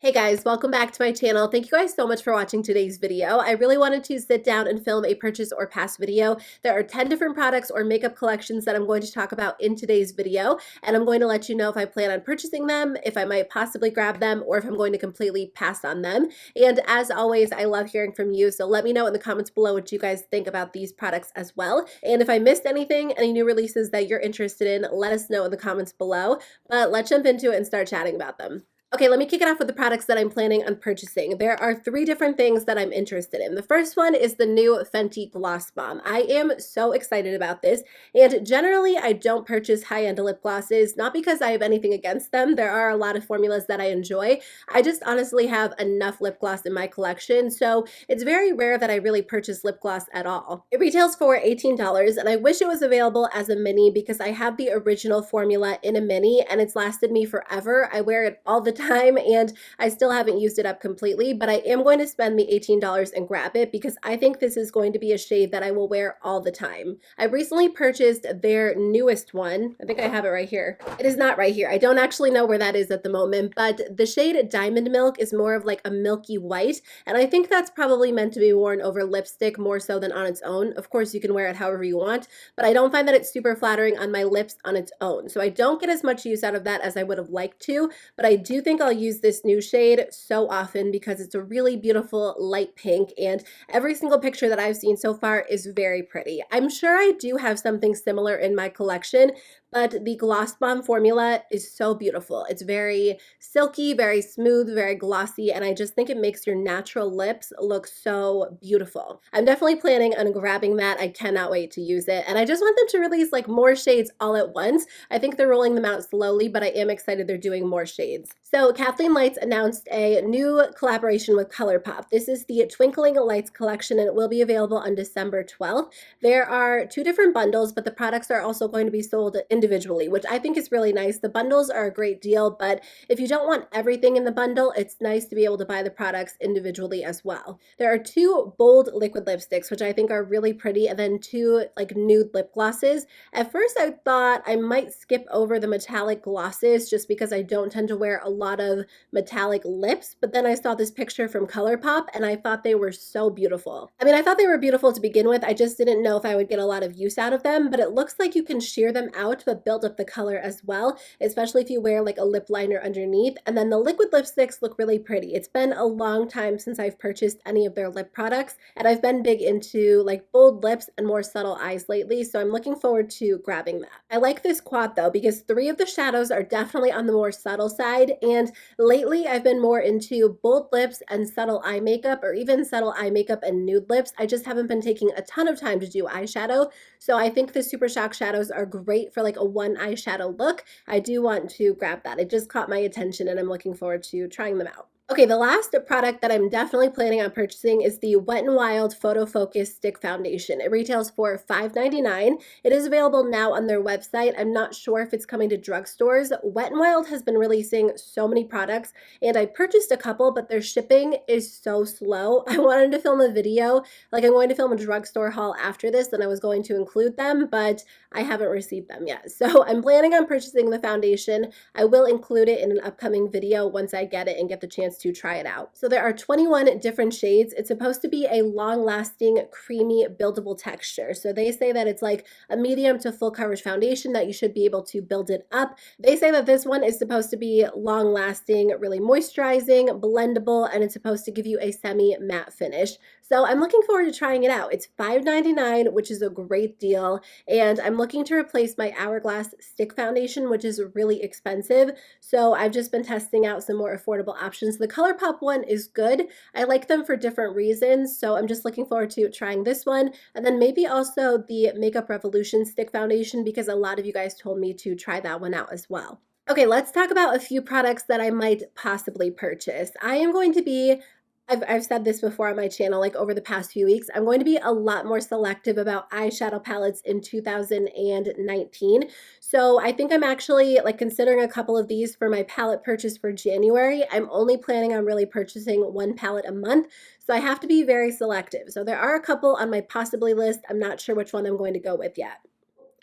Hey guys, welcome back to my channel. Thank you guys so much for watching today's video. I really wanted to sit down and film a purchase or past video. There are 10 different products or makeup collections that I'm going to talk about in today's video, and I'm going to let you know if I plan on purchasing them, if I might possibly grab them, or if I'm going to completely pass on them. And as always, I love hearing from you, so let me know in the comments below what you guys think about these products as well. And if I missed anything, any new releases that you're interested in, let us know in the comments below. But let's jump into it and start chatting about them. Okay, let me kick it off with the products that I'm planning on purchasing. There are 3 different things that I'm interested in. The first one is the new Fenty Gloss Bomb. I am so excited about this, and generally I don't purchase high-end lip glosses, not because I have anything against them. There are a lot of formulas that I enjoy. I just honestly have enough lip gloss in my collection, so it's very rare that I really purchase lip gloss at all. It retails for $18, and I wish it was available as a mini because I have the original formula in a mini, and it's lasted me forever. I wear it all the time and I still haven't used it up completely, but I am going to spend the $18 and grab it because I think this is going to be a shade that I will wear all the time. I recently purchased their newest one. I think I have it right here. It is not right here. I don't actually know where that is at the moment, but the shade Diamond Milk is more of like a milky white, and I think that's probably meant to be worn over lipstick more so than on its own. Of course, you can wear it however you want, but I don't find that it's super flattering on my lips on its own. So I don't get as much use out of that as I would have liked to, but I do think I'll use this new shade so often because it's a really beautiful light pink, and every single picture that I've seen so far is very pretty. I'm sure I do have something similar in my collection, but the Gloss Bomb formula is so beautiful. It's very silky, very smooth, very glossy, and I just think it makes your natural lips look so beautiful. I'm definitely planning on grabbing that. I cannot wait to use it, and I just want them to release like more shades all at once. I think they're rolling them out slowly, but I am excited they're doing more shades. So Kathleenlights announced a new collaboration with ColourPop. This is the Twinkling Lights collection, and it will be available on December 12th. There are 2 different bundles, but the products are also going to be sold individually, which I think is really nice. The bundles are a great deal, but if you don't want everything in the bundle, it's nice to be able to buy the products individually as well. There are 2 bold liquid lipsticks, which I think are really pretty, and then 2 like nude lip glosses. At first, I thought I might skip over the metallic glosses just because I don't tend to wear a lot of metallic lips, but then I saw this picture from ColourPop and I thought they were so beautiful. I mean, I thought they were beautiful to begin with. I just didn't know if I would get a lot of use out of them, but it looks like you can sheer them out but build up the color as well, especially if you wear like a lip liner underneath. And then the liquid lipsticks look really pretty. It's been a long time since I've purchased any of their lip products, and I've been big into like bold lips and more subtle eyes lately, so I'm looking forward to grabbing that. I like this quad though because 3 of the shadows are definitely on the more subtle side, and lately I've been more into bold lips and subtle eye makeup, or even subtle eye makeup and nude lips. I just haven't been taking a ton of time to do eyeshadow, so I think the Super Shock shadows are great for like a one eyeshadow look. I do want to grab that. It just caught my attention and I'm looking forward to trying them out. Okay, the last product that I'm definitely planning on purchasing is the Wet n Wild Photo Focus Stick Foundation. It retails for $5.99. It is available now on their website. I'm not sure if it's coming to drugstores. Wet n Wild has been releasing so many products, and I purchased a couple, but their shipping is so slow. I wanted to film a video, like I'm going to film a drugstore haul after this, and I was going to include them, but I haven't received them yet. So I'm planning on purchasing the foundation. I will include it in an upcoming video once I get it and get the chance to try it out. So there are 21 different shades. It's supposed to be a long-lasting, creamy, buildable texture. So they say that it's like a medium to full coverage foundation that you should be able to build it up. They say that this one is supposed to be long-lasting, really moisturizing, blendable, and it's supposed to give you a semi-matte finish. So I'm looking forward to trying it out. It's $5.99, which is a great deal, and I'm looking to replace my Hourglass stick foundation, which is really expensive. So I've just been testing out some more affordable options. The ColourPop one is good. I like them for different reasons, so I'm just looking forward to trying this one, and then maybe also the Makeup Revolution stick foundation because a lot of you guys told me to try that one out as well. Okay, let's talk about a few products that I might possibly purchase. I am going to be I've said this before on my channel, like over the past few weeks, I'm going to be a lot more selective about eyeshadow palettes in 2019. So I think I'm actually like considering a couple of these for my palette purchase for January. I'm only planning on really purchasing 1 palette a month, so I have to be very selective. So there are a couple on my possibly list. I'm not sure which one I'm going to go with yet.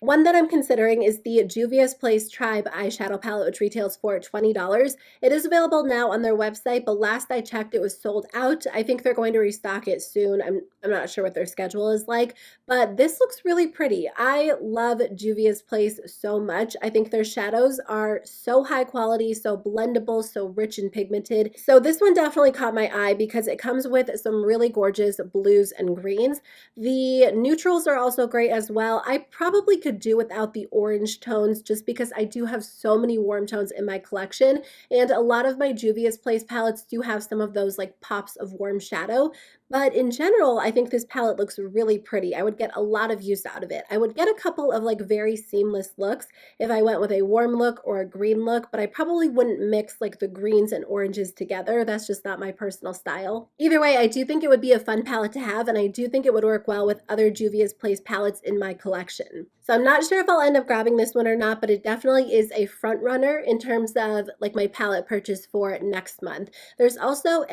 One that I'm considering is the Juvia's Place Tribe eyeshadow palette, which retails for $20. It is available now on their website, but last I checked, it was sold out. I think they're going to restock it soon. I'm not sure what their schedule is like, but this looks really pretty. I love Juvia's Place so much. I think their shadows are so high quality, so blendable, so rich and pigmented. So this one definitely caught my eye because it comes with some really gorgeous blues and greens. The neutrals are also great as well. I probably could do without the orange tones just because I do have so many warm tones in my collection, and a lot of my Juvia's Place palettes do have some of those like pops of warm shadow. But in general, I think this palette looks really pretty. I would get a lot of use out of it. I would get a couple of like very seamless looks if I went with a warm look or a green look, but I probably wouldn't mix like the greens and oranges together. That's just not my personal style. Either way, I do think it would be a fun palette to have, and I do think it would work well with other Juvia's Place palettes in my collection. So I'm not sure if I'll end up grabbing this one or not, but it definitely is a front runner in terms of like my palette purchase for next month. There's also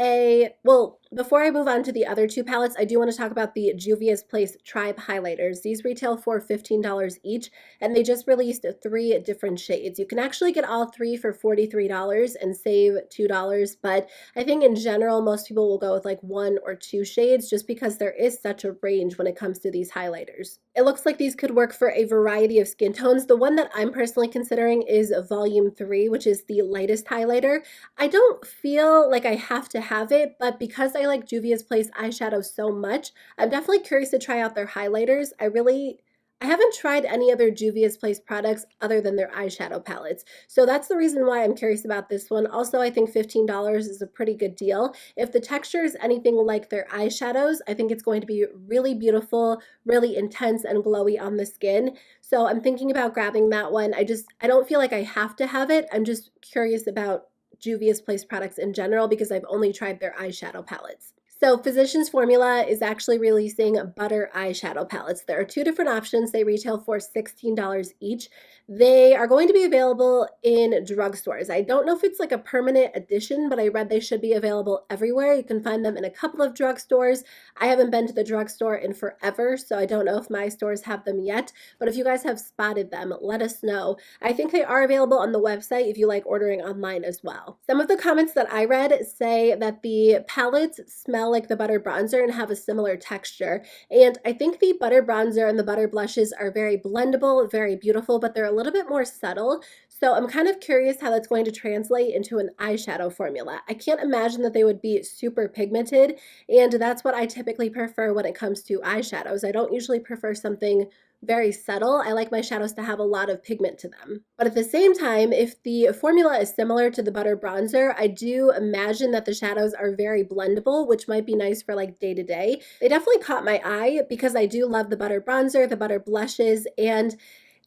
well, before I move on to the other two palettes, I do want to talk about the Juvia's Place Tribe highlighters. These retail for $15 each, and they just released 3 different shades. You can actually get all 3 for $43 and save $2, but I think in general, most people will go with like 1 or 2 shades just because there is such a range when it comes to these highlighters. It looks like these could work for a variety of skin tones. The one that I'm personally considering is Volume 3, which is the lightest highlighter. I don't feel like I have to have it, but because I like Juvia's Place eyeshadow so much, I'm definitely curious to try out their highlighters. I haven't tried any other Juvia's Place products other than their eyeshadow palettes. So that's the reason why I'm curious about this one. Also, I think $15 is a pretty good deal. If the texture is anything like their eyeshadows, I think it's going to be really beautiful, really intense and glowy on the skin. So I'm thinking about grabbing that one. I don't feel like I have to have it. I'm just curious about Juvia's Place products in general because I've only tried their eyeshadow palettes. So Physicians Formula is actually releasing butter eyeshadow palettes. There are 2 different options. They retail for $16 each. They are going to be available in drugstores. I don't know if it's like a permanent addition, but I read they should be available everywhere. You can find them in a couple of drugstores. I haven't been to the drugstore in forever, so I don't know if my stores have them yet, but if you guys have spotted them, let us know. I think they are available on the website if you like ordering online as well. Some of the comments that I read say that the palettes smell like the butter bronzer and have a similar texture. And I think the butter bronzer and the butter blushes are very blendable, very beautiful, but they're a little bit more subtle. So I'm kind of curious how that's going to translate into an eyeshadow formula. I can't imagine that they would be super pigmented, and that's what I typically prefer when it comes to eyeshadows. I don't usually prefer something very subtle. I like my shadows to have a lot of pigment to them. But at the same time, if the formula is similar to the butter bronzer, I do imagine that the shadows are very blendable, which might be nice for like day to day. They definitely caught my eye because I do love the butter bronzer, the butter blushes, and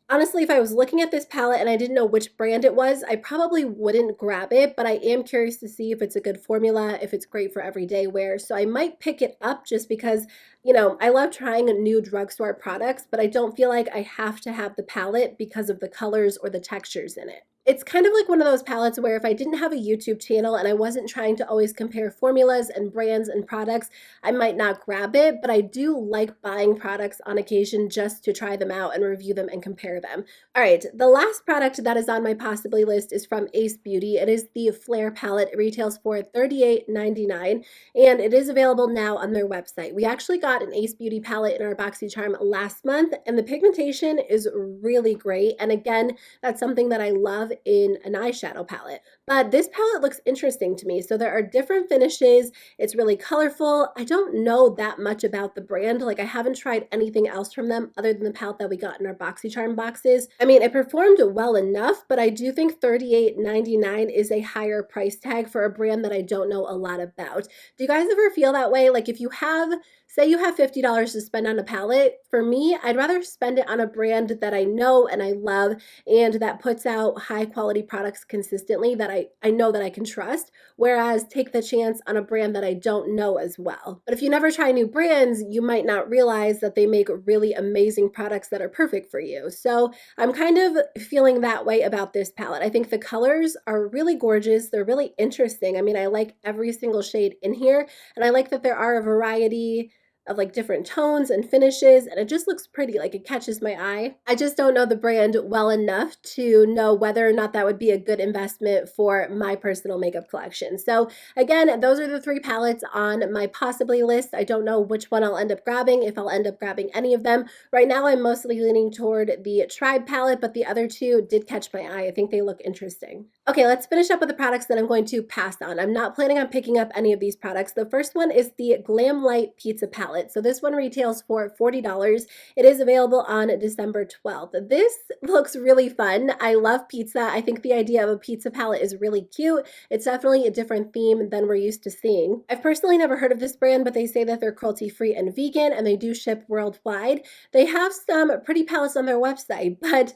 honestly, if I was looking at this palette and I didn't know which brand it was, I probably wouldn't grab it, but I am curious to see if it's a good formula, if it's great for everyday wear. So I might pick it up just because, I love trying new drugstore products, but I don't feel like I have to have the palette because of the colors or the textures in it. It's kind of like one of those palettes where if I didn't have a YouTube channel and I wasn't trying to always compare formulas and brands and products, I might not grab it, but I do like buying products on occasion just to try them out and review them and compare them. All right, the last product that is on my possibly list is from Ace Beauty. It is the Flair palette. It retails for $38.99 and it is available now on their website. We actually got an Ace Beauty palette in our BoxyCharm last month and the pigmentation is really great. And again, that's something that I love in an eyeshadow palette. But this palette looks interesting to me. So there are different finishes. It's really colorful. I don't know that much about the brand. Like I haven't tried anything else from them other than the palette that we got in our BoxyCharm boxes. I mean, it performed well enough, but I do think $38.99 is a higher price tag for a brand that I don't know a lot about. Do you guys ever feel that way? Like if you have, say you have $50 to spend on a palette, for me, I'd rather spend it on a brand that I know and I love and that puts out high quality products consistently that I know that I can trust, whereas take the chance on a brand that I don't know as well. But if you never try new brands, you might not realize that they make really amazing products that are perfect for you. So I'm kind of feeling that way about this palette. I think the colors are really gorgeous. They're really interesting. I mean, I like every single shade in here, and I like that there are a variety of like different tones and finishes, and it just looks pretty, like it catches my eye. I just don't know the brand well enough to know whether or not that would be a good investment for my personal makeup collection. So again, those are the 3 palettes on my possibly list. I don't know which one I'll end up grabbing, if I'll end up grabbing any of them. Right now I'm mostly leaning toward the Tribe palette, but the other 2 did catch my eye. I think they look interesting. Okay, let's finish up with the products that I'm going to pass on. I'm not planning on picking up any of these products. The first one is the Glamlite Pizza Palette. So this one retails for $40. It is available on December 12th. This looks really fun. I love pizza. I think the idea of a pizza palette is really cute. It's definitely a different theme than we're used to seeing. I've personally never heard of this brand, but they say that they're cruelty-free and vegan, and they do ship worldwide. They have some pretty palettes on their website, but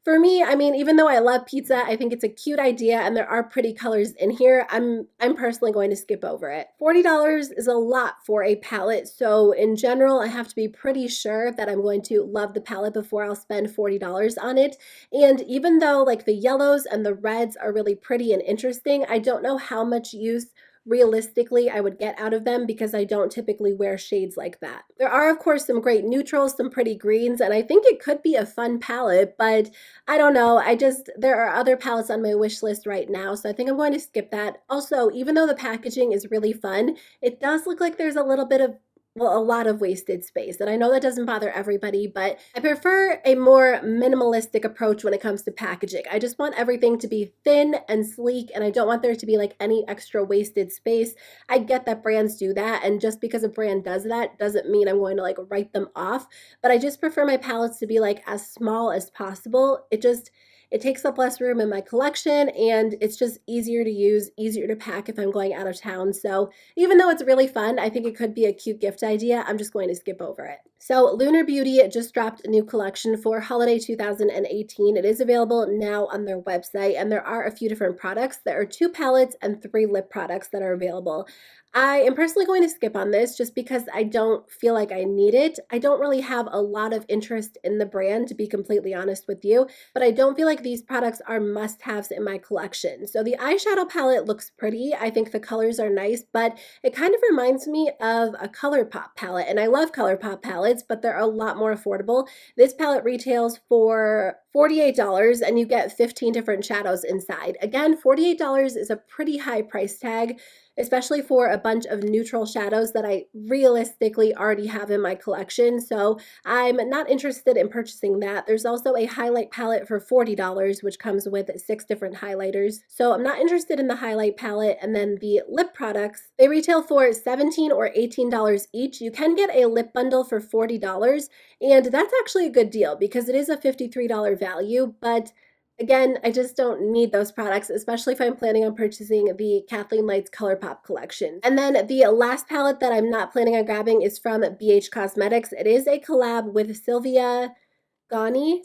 for me, I mean, even though I love pizza, I think it's a cute idea and there are pretty colors in here. I'm personally going to skip over it. $40 is a lot for a palette, so in general, I have to be pretty sure that I'm going to love the palette before I'll spend $40 on it. And even though like the yellows and the reds are really pretty and interesting, I don't know how much use realistically I would get out of them because I don't typically wear shades like that. There are of course some great neutrals, some pretty greens, and I think it could be a fun palette, but I don't know. There are other palettes on my wish list right now, so I think I'm going to skip that. Also, even though the packaging is really fun, it does look like there's a little bit of, well, a lot of wasted space. And I know that doesn't bother everybody, but I prefer a more minimalistic approach when it comes to packaging. I just want everything to be thin and sleek, and I don't want there to be like any extra wasted space. I get that brands do that, and just because a brand does that doesn't mean I'm going to like write them off, but I just prefer my palettes to be like as small as possible. It takes up less room in my collection, and it's just easier to use, easier to pack if I'm going out of town. So even though it's really fun, I think it could be a cute gift idea. I'm just going to skip over it. So Lunar Beauty just dropped a new collection for holiday 2018. It is available now on their website, and there are a few different products. There are 2 palettes and 3 lip products that are available. I am personally going to skip on this just because I don't feel like I need it. I don't really have a lot of interest in the brand, to be completely honest with you, but I don't feel like these products are must-haves in my collection. So the eyeshadow palette looks pretty. I think the colors are nice, but it kind of reminds me of a ColourPop palette, and I love ColourPop palettes, but they're a lot more affordable. This palette retails for $48, and you get 15 different shadows inside. Again, $48 is a pretty high price tag, especially for a bunch of neutral shadows that I realistically already have in my collection. So I'm not interested in purchasing that. There's also a highlight palette for $40, which comes with 6 different highlighters. So I'm not interested in the highlight palette. And then the lip products, they retail for $17 or $18 each. You can get a lip bundle for $40, and that's actually a good deal because it is a $53 value, but again, I just don't need those products, especially if I'm planning on purchasing the Kathleenlights ColourPop collection. And then the last palette that I'm not planning on grabbing is from BH Cosmetics. It is a collab with Sylvia Gani.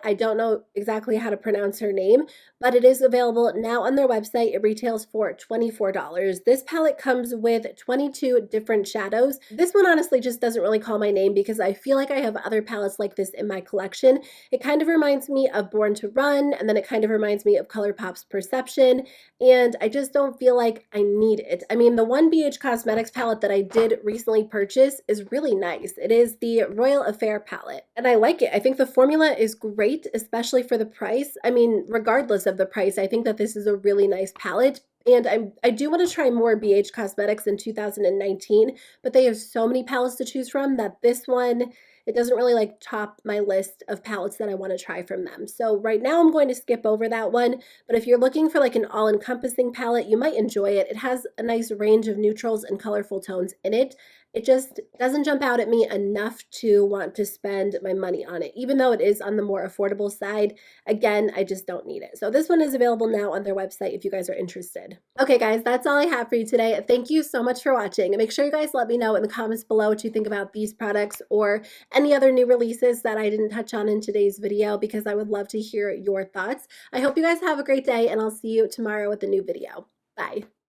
I don't know exactly how to pronounce her name, but it is available now on their website. It retails for $24. This palette comes with 22 different shadows. This one honestly just doesn't really call my name because I feel like I have other palettes like this in my collection. It kind of reminds me of Born to Run, and then it kind of reminds me of ColourPop's Perception, and I just don't feel like I need it. I mean, the one BH Cosmetics palette that I did recently purchase is really nice. It is the Royal Affair palette, and I like it. I think the formula is great, especially for the price. I mean, regardless of the price, I think that this is a really nice palette. And I do want to try more BH Cosmetics in 2019, but they have so many palettes to choose from that this one, it doesn't really like top my list of palettes that I want to try from them. So right now I'm going to skip over that one, but if you're looking for like an all-encompassing palette, you might enjoy it. It has a nice range of neutrals and colorful tones in it. It just doesn't jump out at me enough to want to spend my money on it, even though it is on the more affordable side. Again, I just don't need it. So this one is available now on their website if you guys are interested. Okay, guys, that's all I have for you today. Thank you so much for watching. And make sure you guys let me know in the comments below what you think about these products or any other new releases that I didn't touch on in today's video, because I would love to hear your thoughts. I hope you guys have a great day, and I'll see you tomorrow with a new video. Bye.